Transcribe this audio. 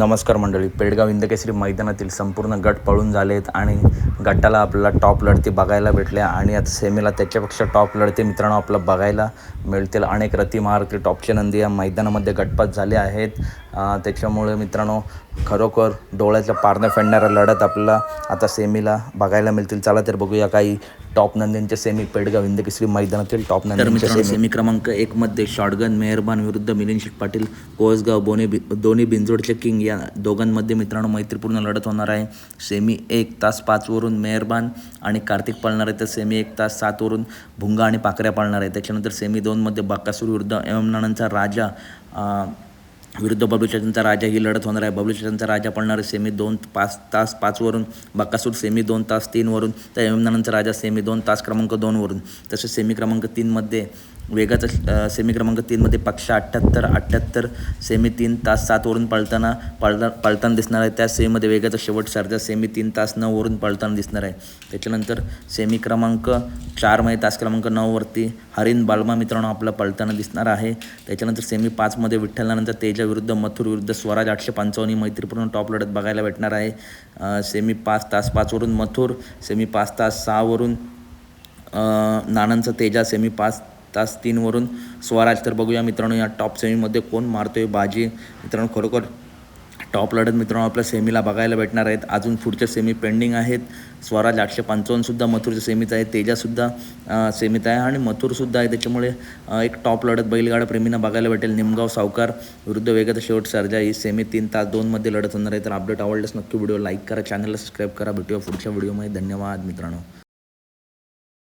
नमस्कार मंडळी, पेडगाव हिंदकेसरी मैदानातील संपूर्ण गट पळून झाले आहेत आणि गटाला आपल्याला टॉप लढती बघायला भेटल्या आणि आता सेमीला त्याच्यापेक्षा टॉप लढती मित्रांनो आपल्याला बघायला मिळतील. अनेक रती महारथी टॉपचे नंदी या मैदानामध्ये गटपात झाले आहेत. त्याच्यामुळे मित्रांनो खरोखर डोळ्याच्या पारण्या फेडणाऱ्या लढत आपल्याला आता सेमीला बघायला मिळतील. चला तर बघूया काही टॉप नंदींच्या सेमी पेडगाव हिंदकेसरी मैदानातील टॉप नंदींच्या सेमी क्रमांक 1 मध्ये शॉटगन मेहरबान विरुद्ध मिलिंद शेठ पाटील कोळसगाव दोन्ही बिंजोडचे किंग या दोघांमध्ये मित्रांनो मैत्रीपूर्ण लढत होणार आहे. सेमी 1 तास 5 वरून मेहरबान आणि कार्तिक पाळणार आहे, तर सेमी 1 तास 7 वरून भुंगा आणि पाकऱ्या पाळणार आहे. त्याच्यानंतर सेमी 2 मध्ये बक्कासूर विरुद्ध नानांचा राजा विरुद्ध बबलूचाचा राजा ही लढत होणार आहे. बबलूचाचा राजा पळणार आहे सेमी 2 तास 5 वरून, बक्कासूर सेमी 2 तास 3 वरून, तर नानांचा राजा सेमी 2 तास क्रमांक 2 वरून. तसेच सेमी क्रमांक 3 मध्ये वेगाचा सेमी क्रमांक 3 मध्ये पक्षा 78 सेमी 3 तास 7 वरून पळताना दिसणार आहे. त्या सेमीमध्ये वेगाचा शेवट सर्जा सेमी 3 तास 9 वरून पळताना दिसणार आहे. त्याच्यानंतर सेमी क्रमांक 4 मध्ये तास क्रमांक 9 वरती हरिण बालमा मित्रांनो आपला पळताना दिसणार आहे. त्याच्यानंतर सेमी 5 मध्ये विठ्ठलानंतर तेजा विरुद्ध मथुर विरुद्ध स्वराज 855 ही मैत्रीपूर्ण टॉप लढत बघायला भेटणार आहे. सेमी 5 तास 5 वरून मथुर, सेमी 5 तास 6 वरून नानांचा तेजा, सेमी 5 तास 3 वरून स्वराज. तर बघूया मित्रांनो या टॉप सेमीमध्ये कोण मारतोय बाजी. मित्रांनो खरोखर टॉप लढत मित्रांनो आपल्या सेमीला बघायला भेटणार आहेत. अजून पुढच्या सेमी पेंडिंग आहेत. स्वराज 855सुद्धा मथुरच्या सेमीत आहे, तेजासुद्धा सेमीत आहे आणि मथुरसुद्धा आहे. त्याच्यामुळे एक टॉप लढत बैलगाडा प्रेमींना बघायला भेटेल. निमगाव सावकार विरुद्ध वेगाचा शेवट सर्जा ही सेमी 3 तास 2 मध्ये लढत होणार आहे. तर अपडेट आवडल्यास नक्की व्हिडिओ लाईक करा, चॅनलला सबस्क्राईब करा. भेटूया पुढच्या व्हिडिओमध्ये. धन्यवाद मित्रांनो.